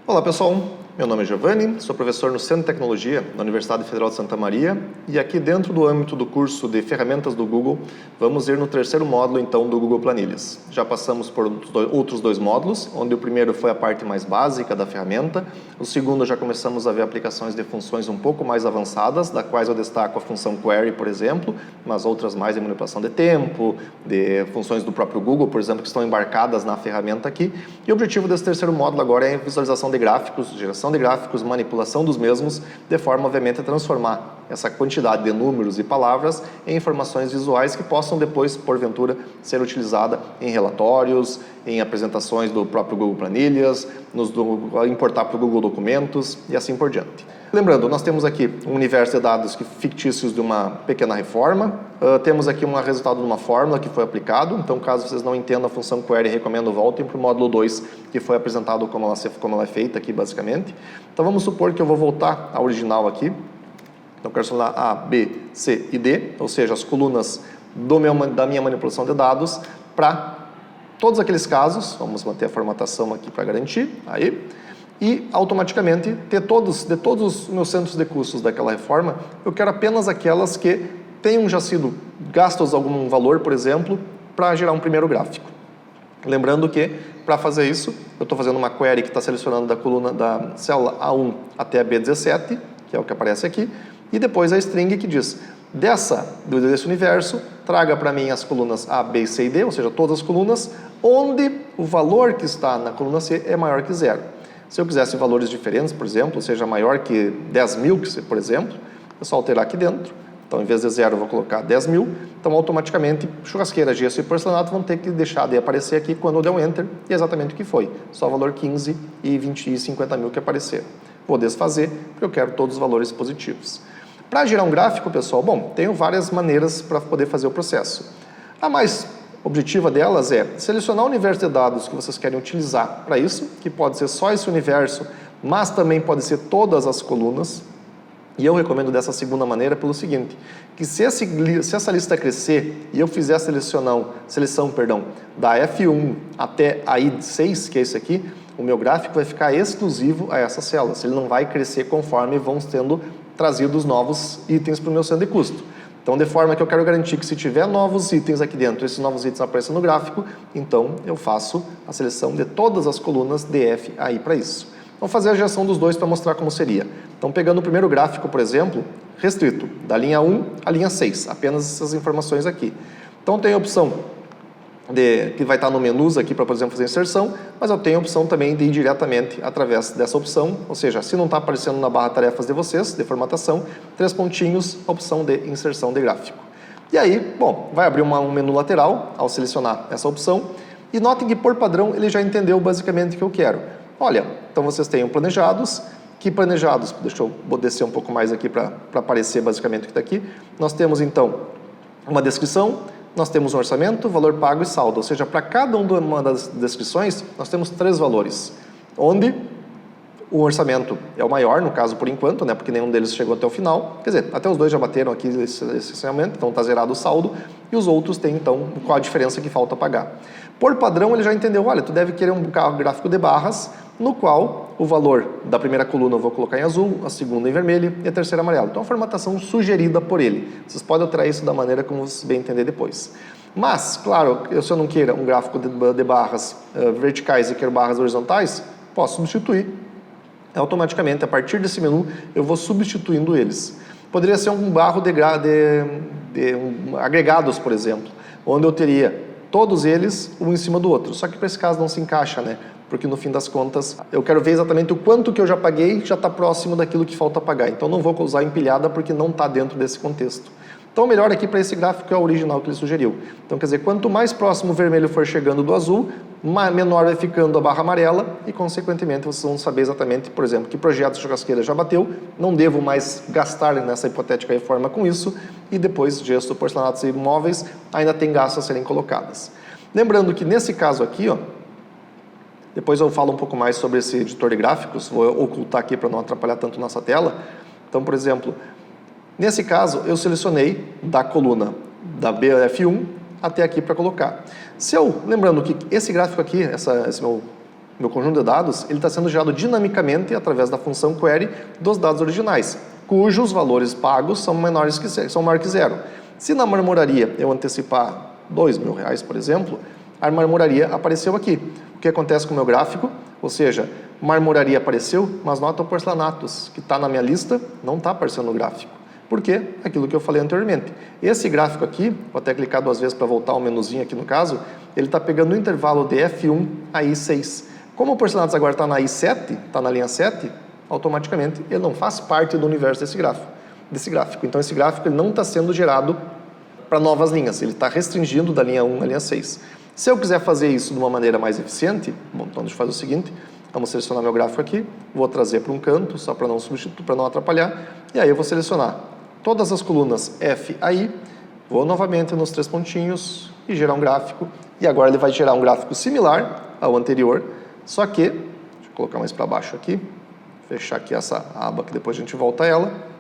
Olá pessoal, meu nome é Giovanni, sou professor no Centro de Tecnologia da Universidade Federal de Santa Maria e aqui dentro do âmbito do curso de ferramentas do Google, vamos ir no terceiro módulo então do Google Planilhas. Já passamos por outros dois módulos, onde o primeiro foi a parte mais básica da ferramenta, o segundo já começamos a ver aplicações de funções um pouco mais avançadas, da quais eu destaco a função Query, por exemplo, mas outras mais de manipulação de tempo, de funções do próprio Google, por exemplo, que estão embarcadas na ferramenta aqui. E o objetivo desse terceiro módulo agora é a visualização de gráficos, geração de gráficos, manipulação dos mesmos, de forma, obviamente, a transformar essa quantidade de números e palavras em informações visuais que possam depois, porventura, ser utilizada em relatórios, em apresentações do próprio Google Planilhas, importar para o Google Documentos e assim por diante. Lembrando, nós temos aqui um universo de dados fictícios de uma pequena reforma, temos aqui um resultado de uma fórmula que foi aplicado, então caso vocês não entendam a função query, recomendo voltem para o módulo 2, que foi apresentado como ela é feita aqui basicamente. Então vamos supor que eu vou voltar ao original aqui, então eu quero selecionar A, B, C e D, ou seja, as colunas da minha manipulação de dados para todos aqueles casos, vamos manter a formatação aqui para garantir, aí, e automaticamente de todos os meus centros de custos daquela reforma, eu quero apenas aquelas que tenham já sido gastos algum valor, por exemplo, para gerar um primeiro gráfico. Lembrando que, para fazer isso, eu estou fazendo uma query que está selecionando da coluna da célula A1 até a B17, que é o que aparece aqui, e depois a string que diz, desse universo, traga para mim as colunas A, B, C e D, ou seja, todas as colunas, onde o valor que está na coluna C é maior que zero. Se eu quisesse valores diferentes, por exemplo, seja maior que 10.000, por exemplo, é só alterar aqui dentro. Então, em vez de zero, eu vou colocar 10.000. Então, automaticamente, churrasqueira, gesso e porcelanato vão ter que deixar de aparecer aqui quando eu der um Enter. E é exatamente o que foi. Só valor 15 e 20 e 50 mil que apareceram. Vou desfazer, porque eu quero todos os valores positivos. Para gerar um gráfico, pessoal, bom, tenho várias maneiras para poder fazer o processo. A mais objetiva delas é selecionar o universo de dados que vocês querem utilizar para isso, que pode ser só esse universo, mas também pode ser todas as colunas. E eu recomendo dessa segunda maneira pelo seguinte, que se essa lista crescer e eu fizer a seleção da F1 até a I6, que é esse aqui, o meu gráfico vai ficar exclusivo a essas células. Ele não vai crescer conforme vão sendo trazidos novos itens para o meu centro de custo. Então, de forma que eu quero garantir que se tiver novos itens aqui dentro, esses novos itens aparecem no gráfico, então eu faço a seleção de todas as colunas DF aí para isso. Vamos fazer a geração dos dois para mostrar como seria. Então, pegando o primeiro gráfico, por exemplo, restrito, da linha 1 à linha 6, apenas essas informações aqui. Então, tem a opção que vai estar no menus aqui para, por exemplo, fazer inserção, mas eu tenho a opção também de ir diretamente através dessa opção, ou seja, se não está aparecendo na barra tarefas de vocês, de formatação, 3 pontinhos, opção de inserção de gráfico. E aí, bom, vai abrir um menu lateral ao selecionar essa opção, e notem que por padrão ele já entendeu basicamente o que eu quero. Olha, então vocês têm planejados, deixa eu descer um pouco mais aqui para aparecer basicamente o que está aqui, nós temos então uma descrição, nós temos um orçamento, valor pago e saldo, ou seja, para cada uma das descrições, nós temos 3 valores, onde o orçamento é o maior, no caso por enquanto, né, porque nenhum deles chegou até o final, quer dizer, até os dois já bateram aqui esse orçamento, então está zerado o saldo, e os outros têm então qual a diferença que falta pagar. Por padrão, ele já entendeu, olha, tu deve querer um gráfico de barras, no qual o valor da primeira coluna eu vou colocar em azul, a segunda em vermelho e a terceira amarelo. Então, a formatação sugerida por ele. Vocês podem alterar isso da maneira como vocês bem entender depois. Mas, claro, se eu não queira um gráfico de barras verticais e quero barras horizontais, posso substituir. Automaticamente, a partir desse menu, eu vou substituindo eles. Poderia ser um barro de agregados, por exemplo, onde eu teria todos eles um em cima do outro. Só que para esse caso não se encaixa, né? Porque no fim das contas, eu quero ver exatamente o quanto que eu já paguei, já está próximo daquilo que falta pagar. Então não vou usar empilhada porque não está dentro desse contexto. Então o melhor aqui para esse gráfico é o original que ele sugeriu. Então quer dizer, quanto mais próximo o vermelho for chegando do azul, menor vai ficando a barra amarela e consequentemente vocês vão saber exatamente, por exemplo, que projeto de churrasqueira já bateu, não devo mais gastar nessa hipotética reforma com isso e depois gesso, porcelanatos e móveis ainda tem gastos a serem colocadas. Lembrando que nesse caso aqui, ó, depois eu falo um pouco mais sobre esse editor de gráficos, vou ocultar aqui para não atrapalhar tanto nossa tela. Então, por exemplo, nesse caso eu selecionei da coluna da BF1 até aqui para colocar. Lembrando que esse gráfico aqui, esse meu meu conjunto de dados, ele está sendo gerado dinamicamente através da função query dos dados originais, cujos valores pagos são maior que zero. Se na marmoraria eu antecipar R$2.000, por exemplo, a marmoraria apareceu aqui. O que acontece com o meu gráfico? Ou seja, marmoraria apareceu, mas nota o porcelanatos, que está na minha lista, não está aparecendo no gráfico. Por quê? Aquilo que eu falei anteriormente. Esse gráfico aqui, vou até clicar 2 vezes para voltar o menuzinho aqui no caso, ele está pegando o intervalo de F1 a I6. Como o porcelanatos agora está na I7, está na linha 7, automaticamente ele não faz parte do universo desse gráfico. Então esse gráfico ele não está sendo gerado para novas linhas, ele está restringindo da linha 1 à linha 6. Se eu quiser fazer isso de uma maneira mais eficiente, bom, então deixa eu fazer o seguinte, vamos selecionar meu gráfico aqui, vou trazer para um canto, só para não substituir, para não atrapalhar, e aí eu vou selecionar todas as colunas F a I, vou novamente nos 3 pontinhos e gerar um gráfico, e agora ele vai gerar um gráfico similar ao anterior, só que, deixa eu colocar mais para baixo aqui, fechar aqui essa aba que depois a gente volta a ela,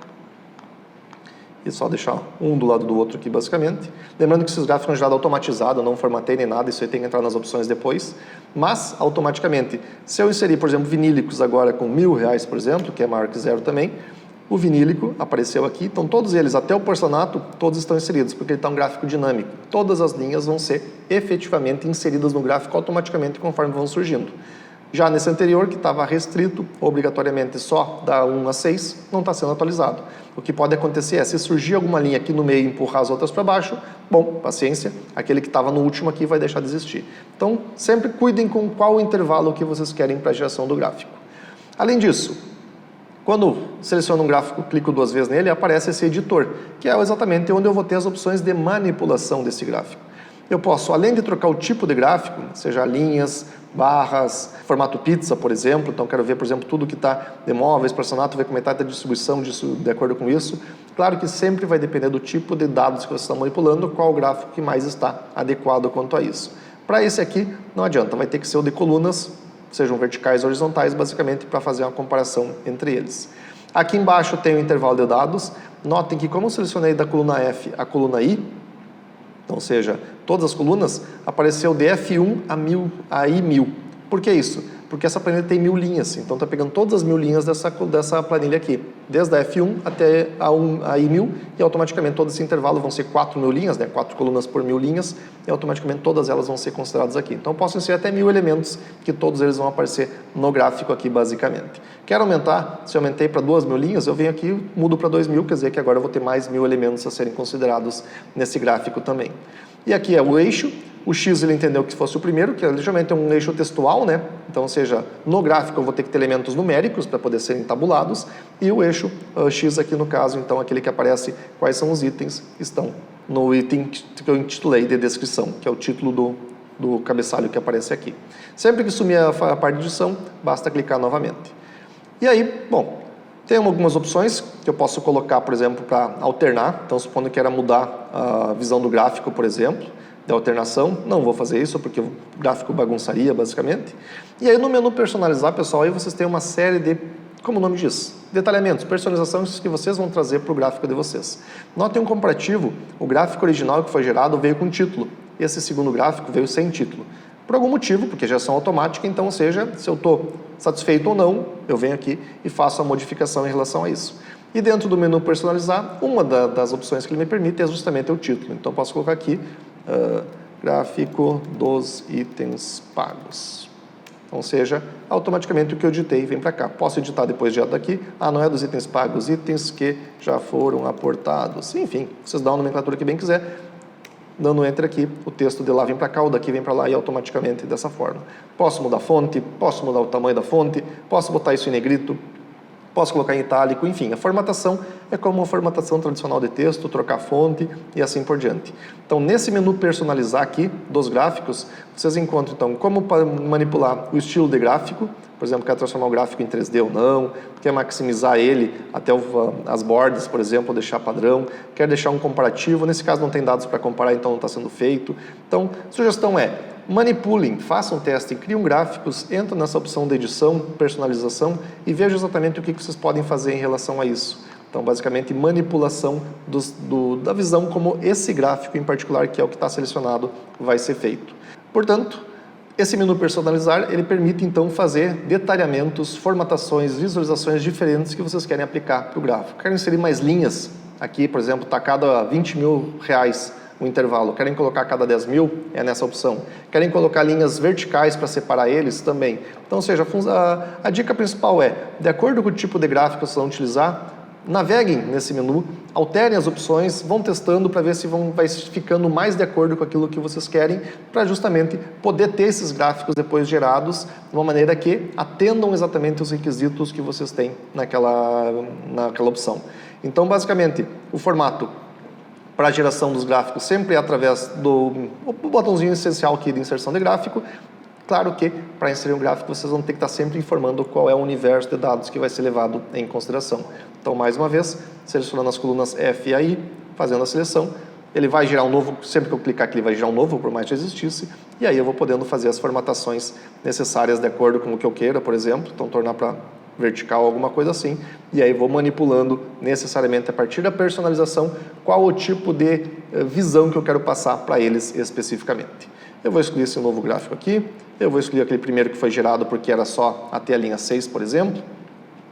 e só deixar um do lado do outro aqui basicamente. Lembrando que esses gráficos são gerados automatizado, eu não formatei nem nada, isso aí tem que entrar nas opções depois, mas automaticamente, se eu inserir, por exemplo, vinílicos agora com R$1.000, por exemplo, que é maior que zero também, o vinílico apareceu aqui, então todos eles, até o porcelanato, todos estão inseridos, porque ele está um gráfico dinâmico. Todas as linhas vão ser efetivamente inseridas no gráfico automaticamente conforme vão surgindo. Já nesse anterior, que estava restrito obrigatoriamente só da 1 a 6, não está sendo atualizado. O que pode acontecer é, se surgir alguma linha aqui no meio e empurrar as outras para baixo, bom, paciência, aquele que estava no último aqui vai deixar de existir. Então, sempre cuidem com qual intervalo que vocês querem para a geração do gráfico. Além disso, quando seleciono um gráfico, clico 2 vezes nele, aparece esse editor, que é exatamente onde eu vou ter as opções de manipulação desse gráfico. Eu posso, além de trocar o tipo de gráfico, seja linhas, barras, formato pizza, por exemplo, então quero ver, por exemplo, tudo que está de móveis, porcelanato, ver como está a distribuição disso de acordo com isso. Claro que sempre vai depender do tipo de dados que você está manipulando, qual o gráfico que mais está adequado quanto a isso. Para esse aqui, não adianta, vai ter que ser o de colunas, sejam verticais ou horizontais, basicamente para fazer uma comparação entre eles. Aqui embaixo tem o intervalo de dados. Notem que como eu selecionei da coluna F a coluna I, então, ou seja, todas as colunas, apareceu de F1 a I1000. Por que isso? Porque essa planilha tem 1000 linhas, então está pegando todas as 1000 linhas dessa planilha aqui, desde a F1 até a I1000, e automaticamente todo esse intervalo vão ser 4000 linhas, né? 4 colunas por 1000 linhas, e automaticamente todas elas vão ser consideradas aqui. Então eu posso inserir até 1000 elementos, que todos eles vão aparecer no gráfico aqui, basicamente. Quero aumentar, se eu aumentei para 2000 linhas, eu venho aqui, mudo para 2000, quer dizer que agora eu vou ter mais 1000 elementos a serem considerados nesse gráfico também. E aqui é o eixo. O X ele entendeu que fosse o primeiro, que geralmente é um eixo textual, né? Então, ou seja, no gráfico eu vou ter que ter elementos numéricos para poder serem tabulados, e o eixo X aqui no caso, então aquele que aparece quais são os itens que estão no item que eu intitulei de descrição, que é o título do cabeçalho que aparece aqui. Sempre que sumir a parte de edição, basta clicar novamente. E aí, bom, tem algumas opções que eu posso colocar, por exemplo, para alternar. Então, supondo que era mudar a visão do gráfico, por exemplo, da alternação, não vou fazer isso porque o gráfico bagunçaria, basicamente. E aí no menu personalizar, pessoal, aí vocês têm uma série de, como o nome diz, detalhamentos, personalizações que vocês vão trazer para o gráfico de vocês. Notem um comparativo, o gráfico original que foi gerado veio com título, esse segundo gráfico veio sem título. Por algum motivo, porque geração automática, então, ou seja, se eu estou satisfeito ou não, eu venho aqui e faço a modificação em relação a isso. E dentro do menu personalizar, uma das opções que ele me permite é justamente o título. Então, eu posso colocar aqui, gráfico dos itens pagos. Então, ou seja, automaticamente o que eu editei vem para cá. Posso editar depois direto daqui. Não é dos itens pagos, itens que já foram aportados. Enfim, vocês dão a nomenclatura que bem quiser. Dando Enter aqui, o texto de lá vem para cá, o daqui vem para lá e automaticamente dessa forma. Posso mudar a fonte, posso mudar o tamanho da fonte, posso botar isso em negrito, posso colocar em itálico, enfim, a formatação é como uma formatação tradicional de texto, trocar fonte e assim por diante. Então, nesse menu personalizar aqui dos gráficos, vocês encontram então como manipular o estilo de gráfico, por exemplo, quer transformar o gráfico em 3D ou não, quer maximizar ele até as bordas, por exemplo, deixar padrão, quer deixar um comparativo, nesse caso não tem dados para comparar, então não está sendo feito. Então, a sugestão é, manipulem, façam teste, criam gráficos, entram nessa opção de edição, personalização e vejam exatamente o que vocês podem fazer em relação a isso. Então, basicamente, manipulação da visão como esse gráfico em particular, que é o que está selecionado, vai ser feito. Portanto, Esse menu personalizar, ele permite então fazer detalhamentos, formatações, visualizações diferentes que vocês querem aplicar para o gráfico. Querem inserir mais linhas, aqui por exemplo está a cada 20 mil reais o intervalo, querem colocar a cada 10 mil, é nessa opção. Querem colocar linhas verticais para separar eles também. Então, ou seja, a dica principal é, de acordo com o tipo de gráfico que vocês vão utilizar, naveguem nesse menu, alterem as opções, vão testando para ver se vai ficando mais de acordo com aquilo que vocês querem, para justamente poder ter esses gráficos depois gerados de uma maneira que atendam exatamente os requisitos que vocês têm naquela opção. Então, basicamente, o formato para a geração dos gráficos sempre é através do botãozinho essencial aqui de inserção de gráfico. Claro que, para inserir um gráfico, vocês vão ter que estar sempre informando qual é o universo de dados que vai ser levado em consideração. Então, mais uma vez, selecionando as colunas F e AI, fazendo a seleção, ele vai gerar um novo, sempre que eu clicar aqui, ele vai gerar um novo, por mais que existisse, e aí eu vou podendo fazer as formatações necessárias de acordo com o que eu queira, por exemplo, então tornar para vertical, alguma coisa assim, e aí vou manipulando necessariamente a partir da personalização qual o tipo de visão que eu quero passar para eles especificamente. Eu vou escolher esse novo gráfico aqui, eu vou escolher aquele primeiro que foi gerado porque era só até a linha 6, por exemplo,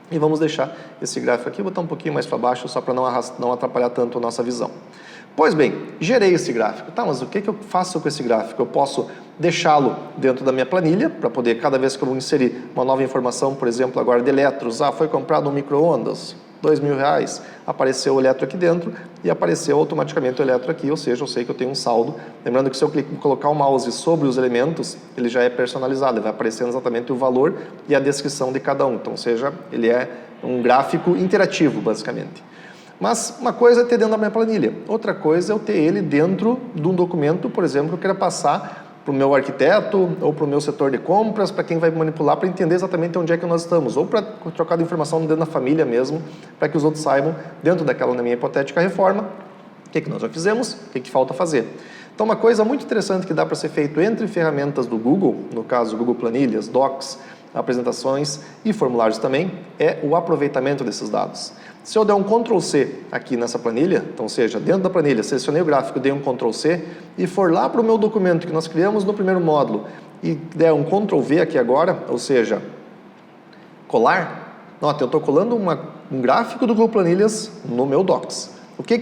e vamos deixar esse gráfico aqui, botar um pouquinho mais para baixo, só para não atrapalhar tanto a nossa visão. Pois bem, gerei esse gráfico. Tá, mas o que eu faço com esse gráfico? Eu posso deixá-lo dentro da minha planilha, para poder, cada vez que eu vou inserir uma nova informação, por exemplo, agora de eletros, foi comprado um micro-ondas, R$2.000, apareceu o eletro aqui dentro e apareceu automaticamente o eletro aqui, ou seja, eu sei que eu tenho um saldo. Lembrando que se eu colocar o mouse sobre os elementos, ele já é personalizado, ele vai aparecendo exatamente o valor e a descrição de cada um. Então, ou seja, ele é um gráfico interativo, basicamente. Mas uma coisa é ter dentro da minha planilha, outra coisa é eu ter ele dentro de um documento, por exemplo, que eu queira passar para o meu arquiteto ou para o meu setor de compras, para quem vai manipular, para entender exatamente onde é que nós estamos, ou para trocar de informação dentro da família mesmo, para que os outros saibam, dentro daquela minha hipotética reforma, o que nós já fizemos, o que falta fazer. Então, uma coisa muito interessante que dá para ser feito entre ferramentas do Google, no caso Google Planilhas, Docs, apresentações e formulários também, é o aproveitamento desses dados. Se eu der um Ctrl+C aqui nessa planilha, então, ou seja, dentro da planilha, selecionei o gráfico, dei um Ctrl+C e for lá para o meu documento que nós criamos no primeiro módulo e der um Ctrl+V aqui agora, ou seja, colar, nota, eu estou colando um gráfico do Google Planilhas no meu Docs. O que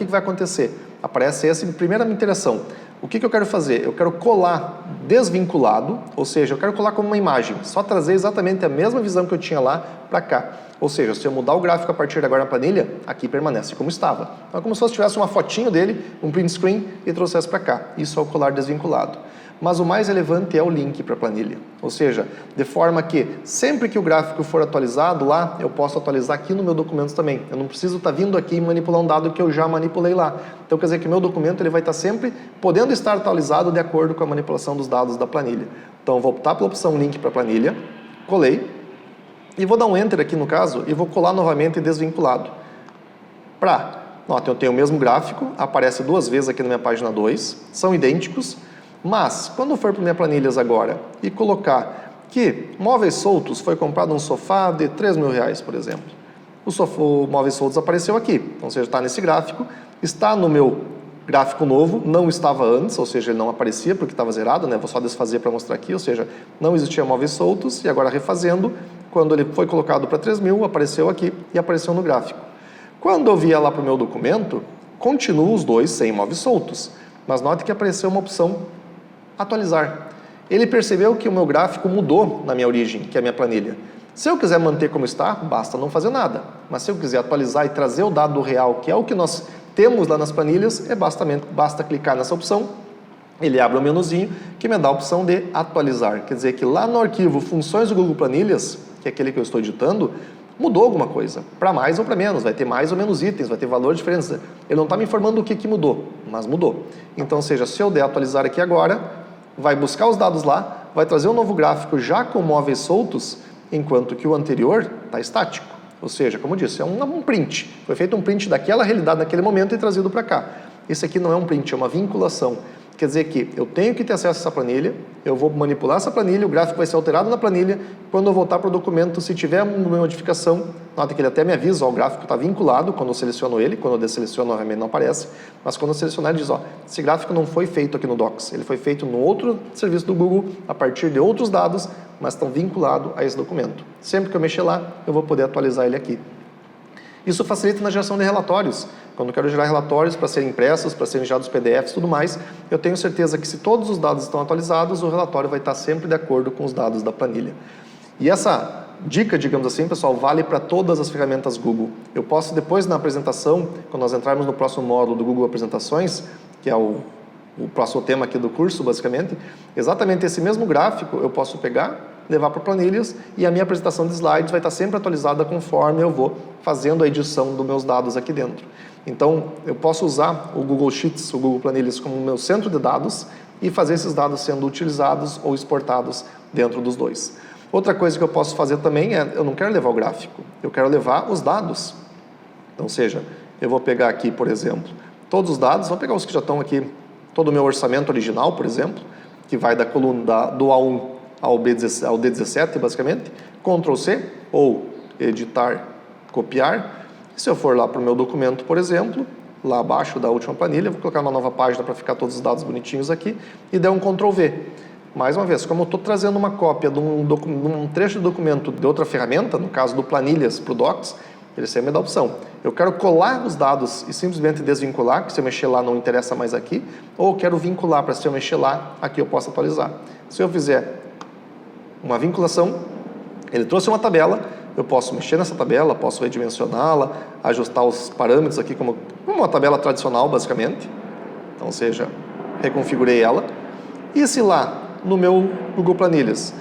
vai acontecer? Aparece essa primeira interação. O que eu quero fazer? Eu quero colar desvinculado, ou seja, eu quero colar como uma imagem, só trazer exatamente a mesma visão que eu tinha lá para cá. Ou seja, se eu mudar o gráfico a partir de agora na planilha, aqui permanece como estava. Então é como se eu tivesse uma fotinho dele, um print screen e trouxesse para cá. Isso é o colar desvinculado. Mas o mais relevante é o link para a planilha. Ou seja, de forma que sempre que o gráfico for atualizado lá, eu posso atualizar aqui no meu documento também. Eu não preciso estar vindo aqui e manipular um dado que eu já manipulei lá. Então quer dizer que o meu documento ele vai estar sempre podendo estar atualizado de acordo com a manipulação dos dados da planilha. Então eu vou optar pela opção link para a planilha, colei, e vou dar um Enter aqui no caso e vou colar novamente desvinculado. Nota, eu tenho o mesmo gráfico, aparece duas vezes aqui na minha página 2, são idênticos, mas quando eu for para minha planilhas agora e colocar que móveis soltos foi comprado um sofá de R$3.000, por exemplo. O móveis soltos apareceu aqui, então, ou seja, está nesse gráfico, está no meu gráfico novo, não estava antes, ou seja, ele não aparecia porque estava zerado, né? Vou só desfazer para mostrar aqui, ou seja, não existia móveis soltos e agora refazendo, quando ele foi colocado para 3.000, apareceu aqui e apareceu no gráfico. Quando eu vier lá para o meu documento, continuam os dois sem móveis soltos, mas note que apareceu uma opção atualizar. Ele percebeu que o meu gráfico mudou na minha origem, que é a minha planilha. Se eu quiser manter como está, basta não fazer nada. Mas se eu quiser atualizar e trazer o dado real, que é o que nós temos lá nas planilhas, basta clicar nessa opção, ele abre um menuzinho que me dá a opção de atualizar. Quer dizer que lá no arquivo Funções do Google Planilhas, que é aquele que eu estou editando, mudou alguma coisa, para mais ou para menos, vai ter mais ou menos itens, vai ter valores diferentes. Ele não está me informando o que mudou, mas mudou. Então, ou seja, se eu der atualizar aqui agora, vai buscar os dados lá, vai trazer um novo gráfico já com móveis soltos, enquanto que o anterior está estático. Ou seja, como eu disse, é um print. Foi feito um print daquela realidade naquele momento e trazido para cá. Esse aqui não é um print, é uma vinculação. Quer dizer que eu tenho que ter acesso a essa planilha, eu vou manipular essa planilha, o gráfico vai ser alterado na planilha, quando eu voltar para o documento, se tiver uma modificação, nota que ele até me avisa, ó, o gráfico está vinculado quando eu seleciono ele, quando eu desseleciono realmente não aparece, mas quando eu selecionar ele diz, ó, esse gráfico não foi feito aqui no Docs, ele foi feito no outro serviço do Google, a partir de outros dados, mas estão vinculados a esse documento. Sempre que eu mexer lá, eu vou poder atualizar ele aqui. Isso facilita na geração de relatórios. Quando eu quero gerar relatórios para serem impressos, para serem gerados PDFs e tudo mais, eu tenho certeza que se todos os dados estão atualizados, o relatório vai estar sempre de acordo com os dados da planilha. E essa dica, digamos assim, pessoal, vale para todas as ferramentas Google. Eu posso depois na apresentação, quando nós entrarmos no próximo módulo do Google Apresentações, que é o próximo tema aqui do curso, basicamente, exatamente esse mesmo gráfico eu posso pegar, levar para planilhas e a minha apresentação de slides vai estar sempre atualizada conforme eu vou fazendo a edição dos meus dados aqui dentro. Então, eu posso usar o Google Sheets, o Google Planilhas como meu centro de dados e fazer esses dados sendo utilizados ou exportados dentro dos dois. Outra coisa que eu posso fazer também é, eu não quero levar o gráfico, eu quero levar os dados. Então, seja, eu vou pegar aqui, por exemplo, todos os dados, vou pegar os que já estão aqui, todo o meu orçamento original, por exemplo, que vai da coluna do A1 ao D17, basicamente, Ctrl+C, ou editar, copiar. Se eu for lá para o meu documento, por exemplo, lá abaixo da última planilha, vou colocar uma nova página para ficar todos os dados bonitinhos aqui, e der um Ctrl+V. Mais uma vez, como eu estou trazendo uma cópia de um trecho de documento de outra ferramenta, no caso do Planilhas para o Docs, ele sempre me dá a opção. Eu quero colar os dados e simplesmente desvincular, que se eu mexer lá não interessa mais aqui, ou eu quero vincular para se eu mexer lá, aqui eu posso atualizar. Se eu fizer uma vinculação, ele trouxe uma tabela, eu posso mexer nessa tabela, posso redimensioná-la, ajustar os parâmetros aqui como uma tabela tradicional, basicamente. Então, ou seja, reconfigurei ela. E se lá, no meu Google Planilhas,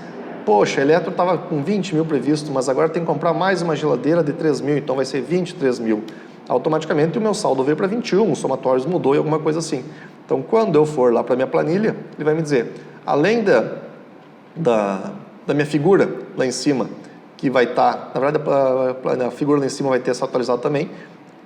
poxa, a Eletro estava com 20 mil previsto, mas agora tem que comprar mais uma geladeira de 3 mil, então vai ser 23 mil. Automaticamente o meu saldo veio para 21, os somatórios mudou e alguma coisa assim. Então, quando eu for lá para a minha planilha, ele vai me dizer, além da minha figura lá em cima, que vai estar, na verdade a figura lá em cima vai ter essa atualizada também,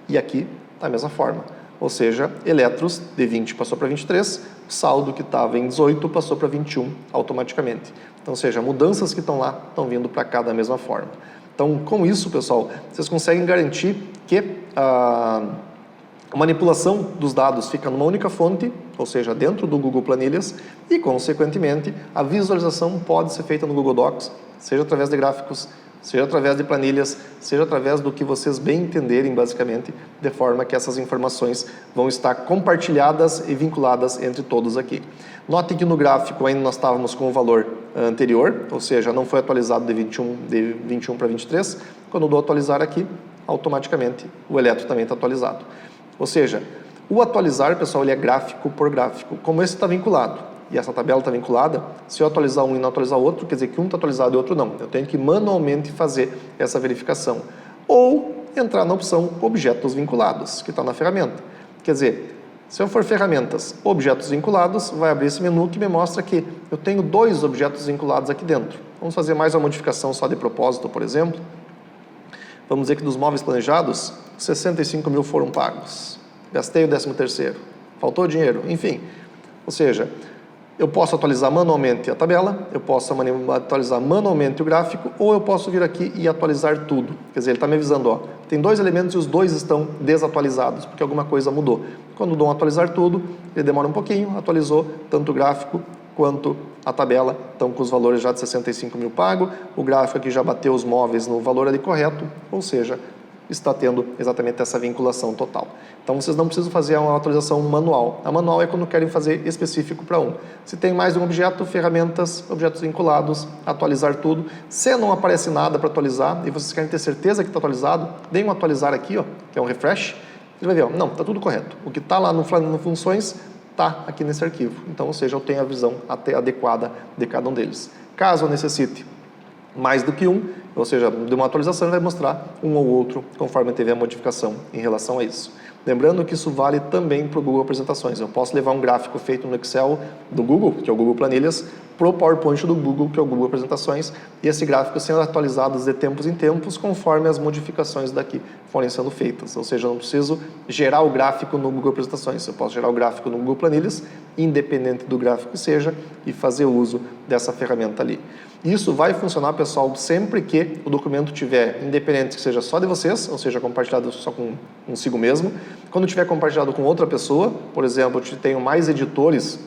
e aqui da mesma forma. Ou seja, Eletros de 20 passou para 23, o saldo que estava em 18 passou para 21 automaticamente. Então, ou seja, mudanças que estão lá estão vindo para cá da mesma forma. Então, com isso, pessoal, vocês conseguem garantir que a manipulação dos dados fica numa única fonte, ou seja, dentro do Google Planilhas, e, consequentemente, a visualização pode ser feita no Google Docs, seja através de gráficos, seja através de planilhas, seja através do que vocês bem entenderem, basicamente, de forma que essas informações vão estar compartilhadas e vinculadas entre todos aqui. Notem que no gráfico ainda nós estávamos com o valor anterior, ou seja, não foi atualizado de 21 para 23. Quando eu dou atualizar aqui, automaticamente o Eletro também está atualizado. Ou seja, o atualizar, pessoal, ele é gráfico por gráfico. Como esse está vinculado e essa tabela está vinculada, se eu atualizar um e não atualizar o outro, quer dizer que um está atualizado e o outro não. Eu tenho que manualmente fazer essa verificação. Ou entrar na opção Objetos Vinculados, que está na ferramenta. Quer dizer, se eu for Ferramentas, Objetos Vinculados, vai abrir esse menu que me mostra que eu tenho 2 objetos vinculados aqui dentro. Vamos fazer mais uma modificação só de propósito, por exemplo. Vamos dizer que dos móveis planejados, 65 mil foram pagos. Gastei o 13º. Faltou dinheiro, enfim. Ou seja, eu posso atualizar manualmente a tabela, eu posso atualizar manualmente o gráfico, ou eu posso vir aqui e atualizar tudo. Quer dizer, ele está me avisando, ó, tem 2 elementos e os 2 estão desatualizados, porque alguma coisa mudou. Quando dou um atualizar tudo, ele demora um pouquinho, atualizou tanto o gráfico quanto a tabela, estão com os valores já de 65 mil pago, o gráfico aqui já bateu os móveis no valor ali correto, ou seja, está tendo exatamente essa vinculação total. Então, vocês não precisam fazer uma atualização manual. A manual é quando querem fazer específico para um. Se tem mais de um objeto, ferramentas, objetos vinculados, atualizar tudo. Se não aparece nada para atualizar e vocês querem ter certeza que está atualizado, deem um atualizar aqui, ó, que é um refresh. Ele vai ver, ó, não, está tudo correto. O que está lá no funções está aqui nesse arquivo. Então, ou seja, eu tenho a visão até adequada de cada um deles. Caso eu necessite mais do que um, ou seja, de uma atualização, ele vai mostrar um ou outro, conforme teve a modificação em relação a isso. Lembrando que isso vale também para o Google Apresentações. Eu posso levar um gráfico feito no Excel do Google, que é o Google Planilhas, para o PowerPoint do Google, que é o Google Apresentações, e esse gráfico sendo atualizado de tempos em tempos, conforme as modificações daqui forem sendo feitas. Ou seja, eu não preciso gerar o gráfico no Google Apresentações, eu posso gerar o gráfico no Google Planilhas, independente do gráfico que seja, e fazer uso dessa ferramenta ali. Isso vai funcionar, pessoal, sempre que o documento tiver, independente que seja só de vocês, ou seja, compartilhado só consigo mesmo. Quando tiver compartilhado com outra pessoa, por exemplo, eu tenho mais editores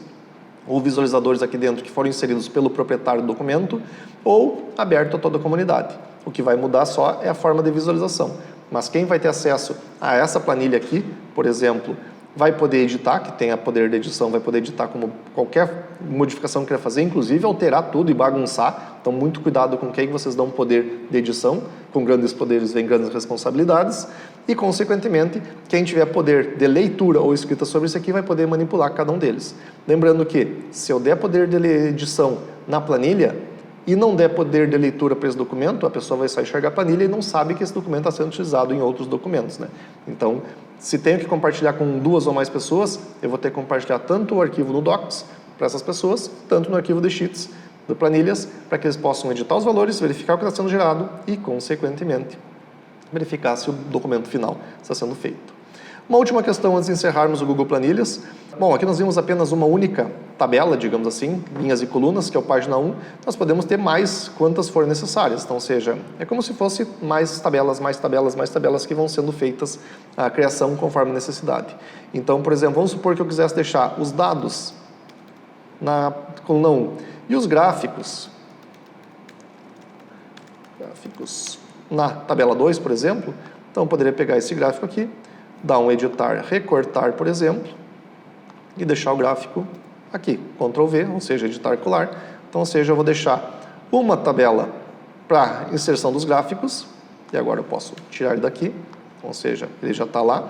ou visualizadores aqui dentro que foram inseridos pelo proprietário do documento, ou aberto a toda a comunidade. O que vai mudar só é a forma de visualização. Mas quem vai ter acesso a essa planilha aqui, por exemplo, vai poder editar, que tenha poder de edição, vai poder editar como qualquer modificação que queira fazer, inclusive alterar tudo e bagunçar. Então, muito cuidado com quem vocês dão poder de edição. Com grandes poderes vem grandes responsabilidades. E, consequentemente, quem tiver poder de leitura ou escrita sobre isso aqui vai poder manipular cada um deles. Lembrando que, se eu der poder de edição na planilha e não der poder de leitura para esse documento, a pessoa vai só enxergar a planilha e não sabe que esse documento está sendo utilizado em outros documentos, né? Então, se tenho que compartilhar com 2 ou mais pessoas, eu vou ter que compartilhar tanto o arquivo no Docs para essas pessoas, tanto no arquivo de Sheets, de planilhas, para que eles possam editar os valores, verificar o que está sendo gerado e, consequentemente, verificar se o documento final está sendo feito. Uma última questão antes de encerrarmos o Google Planilhas. Bom, aqui nós vimos apenas uma única tabela, digamos assim, linhas e colunas, que é o página 1. Nós podemos ter mais quantas forem necessárias. Então, ou seja, é como se fosse mais tabelas, mais tabelas, mais tabelas que vão sendo feitas a criação conforme necessidade. Então, por exemplo, vamos supor que eu quisesse deixar os dados na coluna 1 e os gráficos na tabela 2, por exemplo. Então, eu poderia pegar esse gráfico aqui, dar um editar, recortar, por exemplo, e deixar o gráfico aqui, Ctrl V, ou seja, editar colar. Então, ou seja, eu vou deixar uma tabela para inserção dos gráficos, e agora eu posso tirar ele daqui, ou seja, ele já está lá.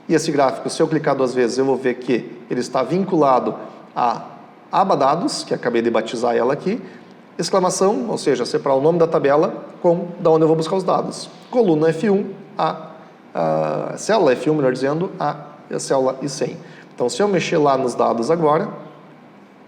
E esse gráfico, se eu clicar 2 vezes, eu vou ver que ele está vinculado a aba dados, que acabei de batizar ela aqui, exclamação, ou seja, separar o nome da tabela com da onde eu vou buscar os dados. Coluna F1, a célula F1, melhor dizendo, a célula I100. Então, se eu mexer lá nos dados agora,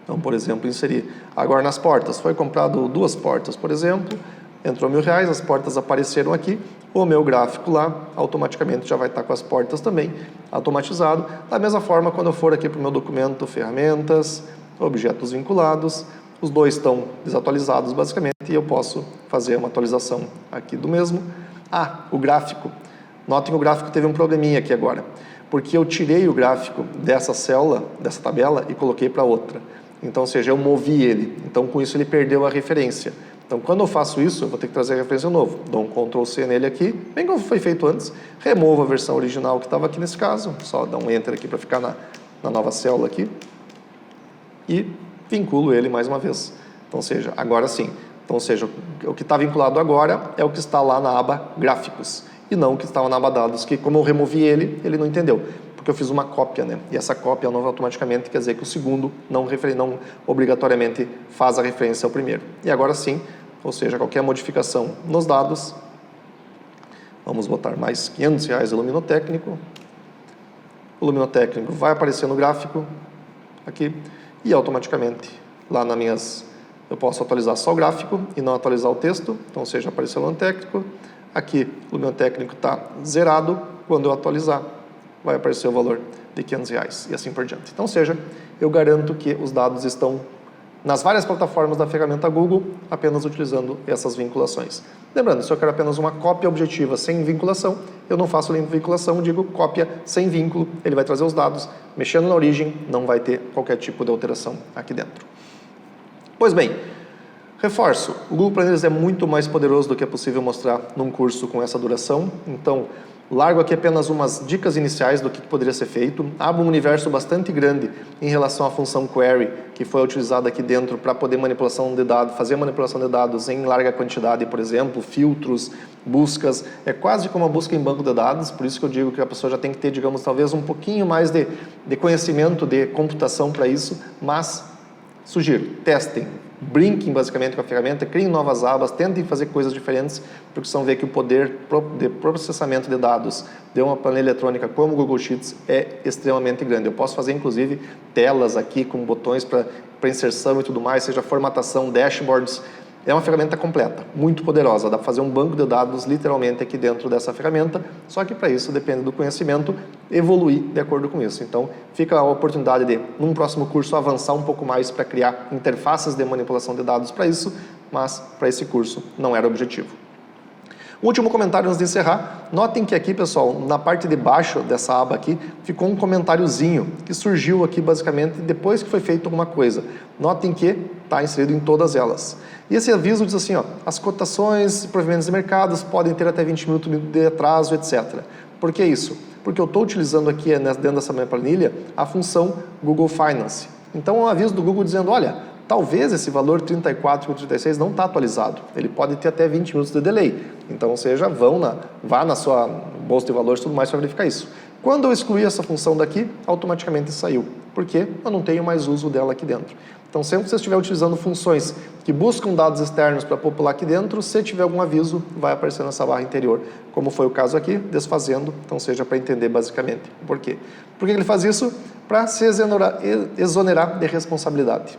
então, por exemplo, inserir agora nas portas, foi comprado 2 portas, por exemplo, entrou R$1.000, as portas apareceram aqui, o meu gráfico lá automaticamente já vai estar com as portas também, automatizado. Da mesma forma, quando eu for aqui para o meu documento, ferramentas, objetos vinculados, os 2 estão desatualizados basicamente e eu posso fazer uma atualização aqui do mesmo. O gráfico. Notem que o gráfico teve um probleminha aqui agora, porque eu tirei o gráfico dessa célula, dessa tabela, e coloquei para outra. Então, ou seja, eu movi ele. Então, com isso, ele perdeu a referência. Então, quando eu faço isso, eu vou ter que trazer a referência de novo. Dou um Ctrl C nele aqui, bem como foi feito antes. Removo a versão original que estava aqui nesse caso. Só dar um Enter aqui para ficar na nova célula aqui. E vinculo ele mais uma vez. Então, ou seja, agora sim. Então, ou seja, o que está vinculado agora é o que está lá na aba Gráficos. E não o que estava na aba Dados, que como eu removi ele não entendeu. Porque eu fiz uma cópia, né? E essa cópia não automaticamente quer dizer que o segundo não obrigatoriamente faz a referência ao primeiro. E agora sim, ou seja, qualquer modificação nos dados, vamos botar mais R$500 de luminotécnico. O luminotécnico vai aparecer no gráfico, aqui, e automaticamente lá nas minhas, eu posso atualizar só o gráfico e não atualizar o texto. Então, ou seja, apareceu o luminotécnico. Aqui, o luminotécnico está zerado. Quando eu atualizar, vai aparecer o valor de R$500 e assim por diante. Então, ou seja, eu garanto que os dados estão nas várias plataformas da ferramenta Google, apenas utilizando essas vinculações. Lembrando, se eu quero apenas uma cópia objetiva sem vinculação, eu não faço vinculação, digo cópia sem vínculo, ele vai trazer os dados, mexendo na origem, não vai ter qualquer tipo de alteração aqui dentro. Pois bem, reforço, o Google Planilhas é muito mais poderoso do que é possível mostrar num curso com essa duração, então largo aqui apenas umas dicas iniciais do que poderia ser feito. Abro um universo bastante grande em relação à função query, que foi utilizada aqui dentro para poder manipulação de dados, fazer manipulação de dados em larga quantidade, por exemplo, filtros, buscas. É quase como uma busca em banco de dados, por isso que eu digo que a pessoa já tem que ter, digamos, talvez um pouquinho mais de conhecimento de computação para isso, mas Sugiro, testem, brinquem basicamente com a ferramenta, criem novas abas, tentem fazer coisas diferentes, porque vocês vão ver que o poder de processamento de dados de uma planilha eletrônica como o Google Sheets é extremamente grande. Eu posso fazer, inclusive, telas aqui com botões para inserção e tudo mais, seja formatação, dashboards. É uma ferramenta completa, muito poderosa. Dá para fazer um banco de dados literalmente aqui dentro dessa ferramenta, só que para isso depende do conhecimento evoluir de acordo com isso. Então, fica a oportunidade de, num próximo curso, avançar um pouco mais para criar interfaces de manipulação de dados para isso, mas para esse curso não era o objetivo. Um último comentário antes de encerrar. Notem que aqui, pessoal, na parte de baixo dessa aba aqui, ficou um comentáriozinho que surgiu aqui basicamente depois que foi feita alguma coisa. Notem que está inserido em todas elas. E esse aviso diz assim, ó, as cotações e provimentos de mercados podem ter até 20 minutos de atraso, etc. Por que isso? Porque eu estou utilizando aqui dentro dessa minha planilha a função Google Finance. Então, é um aviso do Google dizendo, olha, talvez esse valor 34,36 não está atualizado. Ele pode ter até 20 minutos de delay. Então, ou seja, vá na sua bolsa de valores e tudo mais para verificar isso. Quando eu excluí essa função daqui, automaticamente saiu. Porque eu não tenho mais uso dela aqui dentro. Então, sempre que você estiver utilizando funções que buscam dados externos para popular aqui dentro, se tiver algum aviso, vai aparecer nessa barra interior, como foi o caso aqui, desfazendo, então seja para entender basicamente por quê. Por que ele faz isso? Para se exonerar de responsabilidade.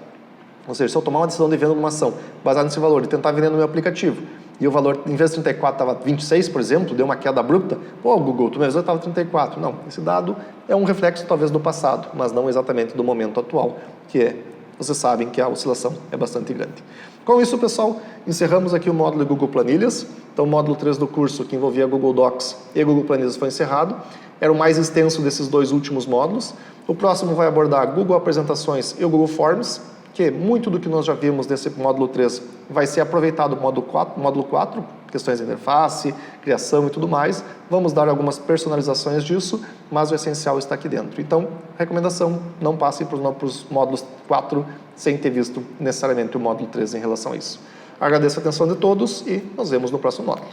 Ou seja, se eu tomar uma decisão de venda de uma ação baseada nesse valor e tentar vender no meu aplicativo, e o valor, em vez de 34, estava 26, por exemplo, deu uma queda abrupta, pô, Google, tu me avisou que estava 34. Não, esse dado é um reflexo talvez do passado, mas não exatamente do momento atual, que é, vocês sabem que a oscilação é bastante grande. Com isso, pessoal, encerramos aqui o módulo de Google Planilhas. Então, o módulo 3 do curso, que envolvia Google Docs e Google Planilhas, foi encerrado. Era o mais extenso desses dois últimos módulos. O próximo vai abordar Google Apresentações e o Google Forms, que muito do que nós já vimos nesse módulo 3 vai ser aproveitado no módulo 4, questões de interface, criação e tudo mais. Vamos dar algumas personalizações disso, mas o essencial está aqui dentro. Então, recomendação, não passem para os módulos 4 sem ter visto necessariamente o módulo 3 em relação a isso. Agradeço a atenção de todos e nos vemos no próximo módulo.